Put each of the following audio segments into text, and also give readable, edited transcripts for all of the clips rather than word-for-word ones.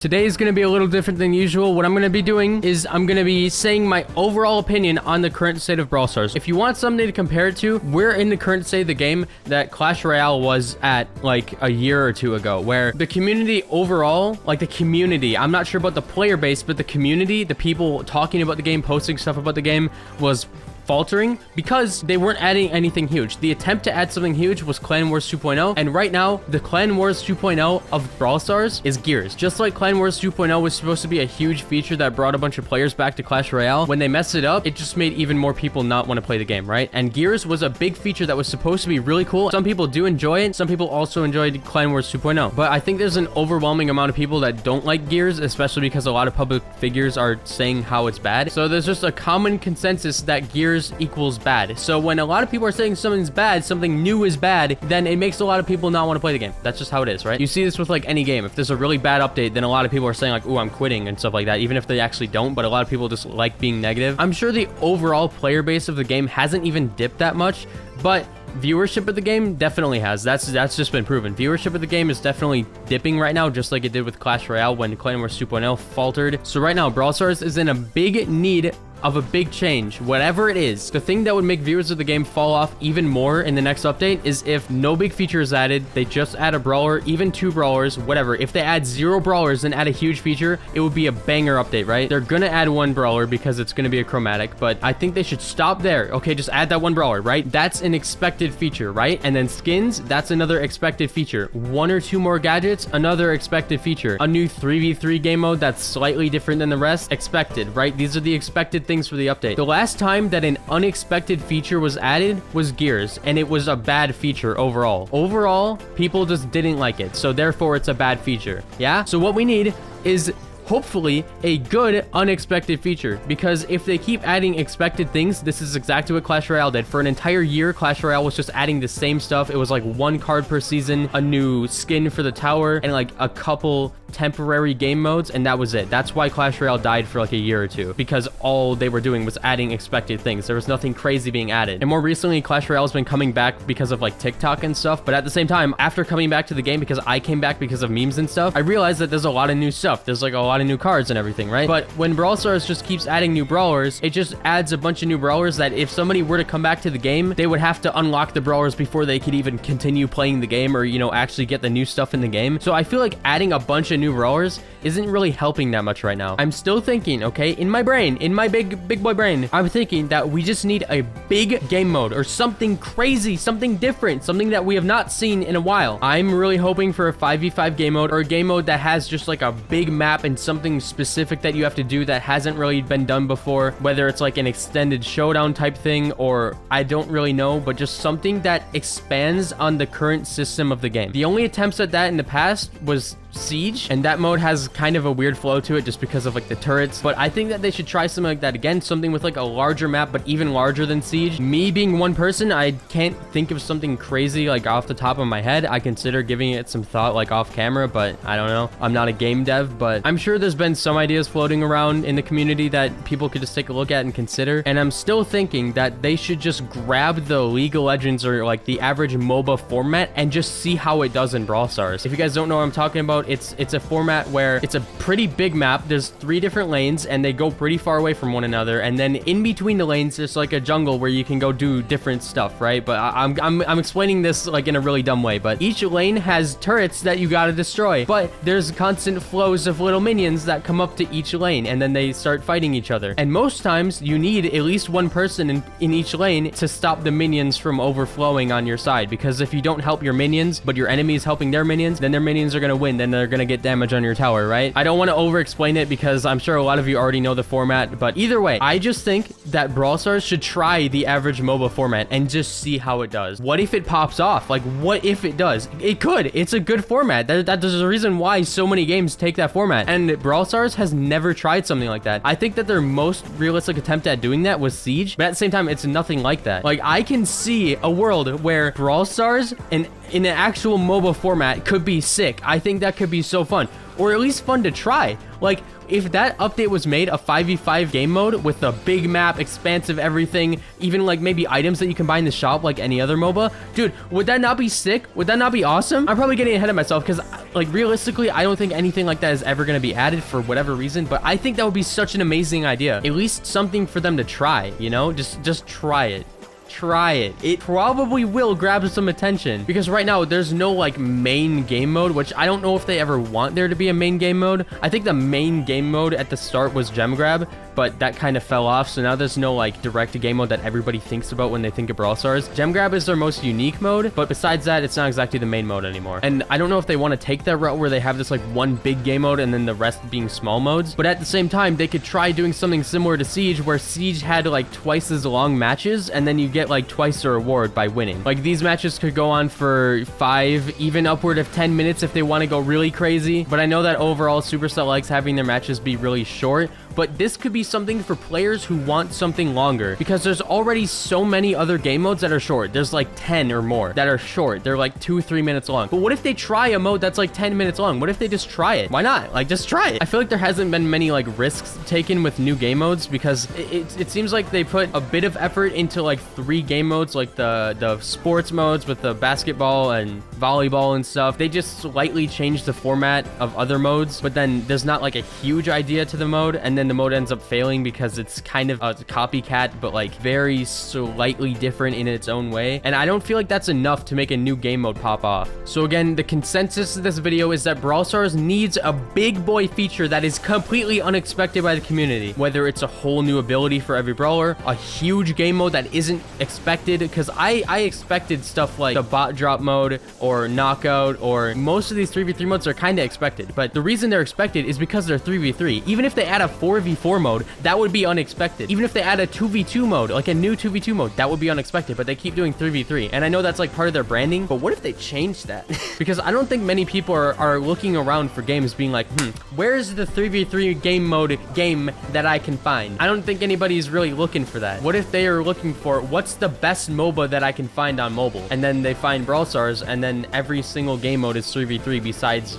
Today is going to be a little different than usual. What I'm going to be doing is I'm going to be saying my overall opinion on the current state of Brawl Stars. If you want something to compare it to, we're in the current state of the game that Clash Royale was at like a year or two ago, where the community overall, like the community, I'm not sure about the player base, but the community, the people talking about the game, posting stuff about the game was faltering because they weren't adding anything huge. The attempt to add something huge was Clan Wars 2.0, and right now the Clan Wars 2.0 of Brawl Stars is Gears. Just like Clan Wars 2.0 was supposed to be a huge feature that brought a bunch of players back to Clash Royale, when they messed it up, it just made even more people not want to play the game, right? And Gears was a big feature that was supposed to be really cool. Some people do enjoy it, some people also enjoyed Clan Wars 2.0, but I think there's an overwhelming amount of people that don't like Gears, especially because a lot of public figures are saying how it's bad. So there's just a common consensus that Gears equals bad. So when a lot of people are saying something's bad, something new is bad, then it makes a lot of people not want to play the game. That's just how it is, right? You see this with like any game. If there's a really bad update, then a lot of people are saying like, "Ooh, I'm quitting," and stuff like that, even if they actually don't. But a lot of people just like being negative. I'm sure the overall player base of the game hasn't even dipped that much, but viewership of the game definitely has. That's just been proven. Viewership of the game is definitely dipping right now, just like it did with Clash Royale when Clan Wars 2.0 faltered. So right now, Brawl Stars is in a big need of a big change, whatever it is. The thing that would make viewers of the game fall off even more in the next update is if no big feature is added, they just add a brawler, even 2 brawlers, whatever. If they add 0 brawlers and add a huge feature, it would be a banger update, right? They're gonna add 1 brawler because it's gonna be a chromatic, but I think they should stop there. Okay, just add that 1 brawler, right? That's an expected feature, right? And then skins, that's another expected feature. 1 or 2 more gadgets, another expected feature. A new 3v3 game mode that's slightly different than the rest, expected, right? These are the expected things for the update. The last time that an unexpected feature was added was Gears, and it was a bad feature overall. Overall, people just didn't like it, so therefore it's a bad feature. Yeah? So what we need is hopefully a good unexpected feature, because if they keep adding expected things, this is exactly what Clash Royale did. For an entire year, Clash Royale was just adding the same stuff. It was like 1 card per season, a new skin for the tower, and like a couple temporary game modes, and that was it. That's why Clash Royale died for like a year or two, because all they were doing was adding expected things. There was nothing crazy being added. And more recently, Clash Royale has been coming back because of like TikTok and stuff, but at the same time, after coming back to the game, because I came back because of memes and stuff, I realized that there's a lot of new stuff. There's like a lot of new cards and everything, right? But when Brawl Stars just keeps adding new brawlers, it just adds a bunch of new brawlers that if somebody were to come back to the game, they would have to unlock the brawlers before they could even continue playing the game, or, you know, actually get the new stuff in the game. So I feel like adding a bunch of new brawlers isn't really helping that much right now. I'm still thinking, okay, in my brain, in my big boy brain, I'm thinking that we just need a big game mode or something crazy, something different, something that we have not seen in a while. I'm really hoping for a 5v5 game mode, or a game mode that has just like a big map and something specific that you have to do that hasn't really been done before, whether it's like an extended showdown type thing, or I don't really know, but just something that expands on the current system of the game. The only attempts at that in the past was Siege, and that mode has kind of a weird flow to it just because of like the turrets, but I think that they should try something like that again, something with like a larger map but even larger than Siege. Me being one person, I can't think of something crazy like off the top of my head. I consider giving it some thought like off camera, but I don't know. I'm not a game dev, but I'm sure there's been some ideas floating around in the community that people could just take a look at and consider, and I'm still thinking that they should just grab the League of Legends or like the average MOBA format and just see how it does in Brawl Stars. If you guys don't know what I'm talking about, it's a format where it's a pretty big map. There's 3 different lanes and they go pretty far away from one another, and then in between the lanes there's like a jungle where you can go do different stuff, right? But I'm explaining this like in a really dumb way, but each lane has turrets that you gotta destroy, but there's constant flows of little minions that come up to each lane, and then they start fighting each other, and most times you need at least 1 person in each lane to stop the minions from overflowing on your side, because if you don't help your minions but your enemy is helping their minions, then their minions are gonna win, then they're gonna get damage on your tower, right? I don't want to over explain it because I'm sure a lot of you already know the format, but either way, I just think that Brawl Stars should try the average MOBA format and just see how it does. What if it pops off? Like, what if it does? It could. It's a good format. There's a reason why so many games take that format, and Brawl Stars has never tried something like that. I think that their most realistic attempt at doing that was Siege, but at the same time, it's nothing like that. Like, I can see a world where Brawl Stars and in an actual MOBA format could be sick. I think that could be so fun. or at least fun to try. Like, if that update was made a 5v5 game mode with a big map, expansive everything, even like maybe items that you can buy in the shop like any other MOBA, dude, would that not be sick? Would that not be awesome? I'm probably getting ahead of myself because, like, realistically, I don't think anything like that is ever going to be added for whatever reason, but I think that would be such an amazing idea. At least something for them to try, you know? Just try it. Try it. It probably will grab some attention because right now there's no like main game mode, which I don't know if they ever want there to be a main game mode. I think the main game mode at the start was gem grab, but that kind of fell off. So now there's no like direct game mode that everybody thinks about when they think of Brawl Stars. Gem grab is their most unique mode, but besides that, it's not exactly the main mode anymore. And I don't know if they want to take that route where they have this like one big game mode and then the rest being small modes. But at the same time, they could try doing something similar to Siege, where Siege had like twice as long matches and then you get like twice the reward by winning. Like, these matches could go on for 5, even upward of 10 minutes if they want to go really crazy. But I know that overall Supercell likes having their matches be really short. But this could be something for players who want something longer, because there's already so many other game modes that are short. There's like 10 or more that are short. They're like 2-3 minutes long. But what if they try a mode that's like 10 minutes long? What if they just try it? Why not? Like, just try it. I feel like there hasn't been many like risks taken with new game modes, because it seems like they put a bit of effort into like 3 game modes, like the sports modes with the basketball and volleyball and stuff. They just slightly changed the format of other modes, but then there's not like a huge idea to the mode, and then the mode ends up failing because it's kind of a copycat, but like very slightly different in its own way. And I don't feel like that's enough to make a new game mode pop off. So again, the consensus of this video is that Brawl Stars needs a big boy feature that is completely unexpected by the community. Whether it's a whole new ability for every brawler, a huge game mode that isn't expected, because I expected stuff like the bot drop mode or knockout, or most of these 3v3 modes are kind of expected. But the reason they're expected is because they're 3v3. Even if they add a 4v4 mode, that would be unexpected. Even if they add a 2v2 mode, like a new 2v2 mode, that would be unexpected. But they keep doing 3v3. And I know that's like part of their branding, but what if they change that? Because I don't think many people are looking around for games being like, where's the 3v3 game mode game that I can find? I don't think anybody's really looking for that. What if they are looking for, what's the best MOBA that I can find on mobile? And then they find Brawl Stars, and then every single game mode is 3v3 besides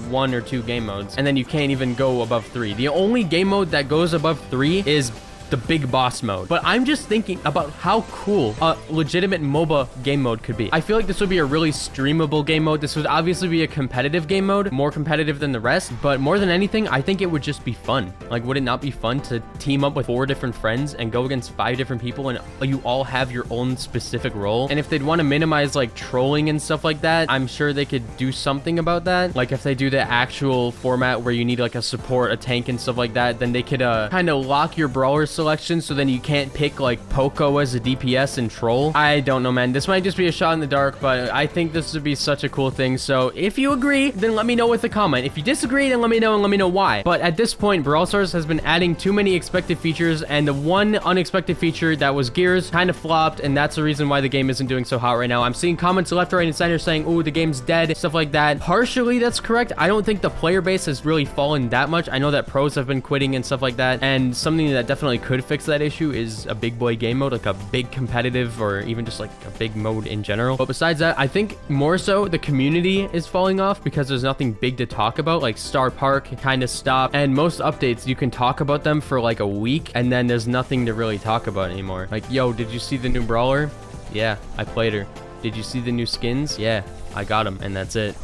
1 or 2 game modes, and then you can't even go above 3. The only game mode that goes above 3 is the big boss mode. But I'm just thinking about how cool a legitimate MOBA game mode could be. I feel like this would be a really streamable game mode. This would obviously be a competitive game mode, more competitive than the rest, but more than anything, I think it would just be fun. Like, would it not be fun to team up with 4 different friends and go against 5 different people, and you all have your own specific role? And if they'd want to minimize like trolling and stuff like that, I'm sure they could do something about that. Like, if they do the actual format where you need like a support, a tank and stuff like that, then they could kind of lock your brawler selection, so then you can't pick like Poco as a DPS and troll. I don't know, man. This might just be a shot in the dark, but I think this would be such a cool thing. So if you agree, then let me know with a comment. If you disagree, then let me know, and let me know why. But at this point, Brawl Stars has been adding too many expected features, and the one unexpected feature that was gears kind of flopped, and that's the reason why the game isn't doing so hot right now. I'm seeing comments left, right, and center saying, oh, the game's dead, stuff like that. Partially, that's correct. I don't think the player base has really fallen that much. I know that pros have been quitting and stuff like that, and something that definitely could fix that issue is a big boy game mode, like a big competitive, or even just like a big mode in general. But besides that, I think more so the community is falling off because there's nothing big to talk about. Like Star Park kind of stopped, and most updates you can talk about them for like a week, and then there's nothing to really talk about anymore. Like, yo, did you see the new brawler? Yeah, I played her. Did you see the new skins? Yeah, I got them, and that's it.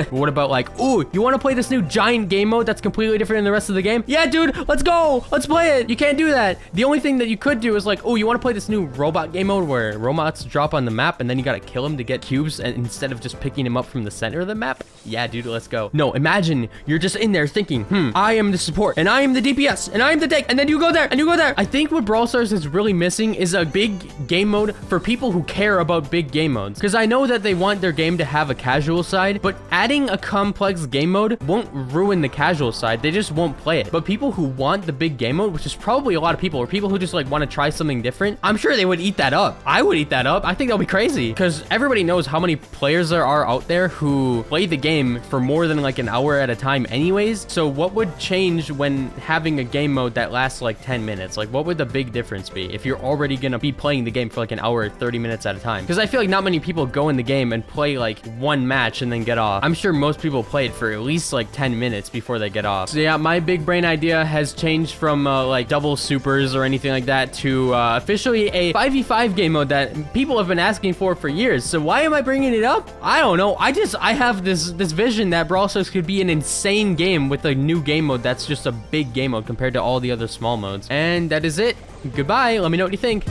What about like, ooh, you want to play this new giant game mode that's completely different than the rest of the game? Yeah, dude, let's go. Let's play it. You can't do that. The only thing that you could do is like, oh, you want to play this new robot game mode where robots drop on the map and then you got to kill them to get cubes, and instead of just picking them up from the center of the map? Yeah, dude, let's go. No, imagine you're just in there thinking, I am the support, and I am the DPS, and I am the tank, and then you go there, and you go there. I think what Brawl Stars is really missing is a big game mode for people who care about big game modes. Because I know that they want their game to have a casual side, but adding a complex game mode won't ruin the casual side. They just won't play it. But people who want the big game mode, which is probably a lot of people, or people who just like want to try something different, I'm sure they would eat that up. I would eat that up. I think that'll be crazy, because everybody knows how many players there are out there who play the game for more than like an hour at a time anyways. So what would change when having a game mode that lasts like 10 minutes? Like, what would the big difference be if you're already gonna be playing the game for like an hour or 30 minutes at a time? Because I feel like not many people go in the game and play like one match and then and get off. I'm sure most people play it for at least like 10 minutes before they get off. So yeah, my big brain idea has changed from like double supers or anything like that to officially a 5v5 game mode that people have been asking for years. So why am I bringing it up? I don't know. I have this vision that Brawl Stars could be an insane game with a new game mode that's just a big game mode compared to all the other small modes. And that is it. Goodbye. Let me know what you think.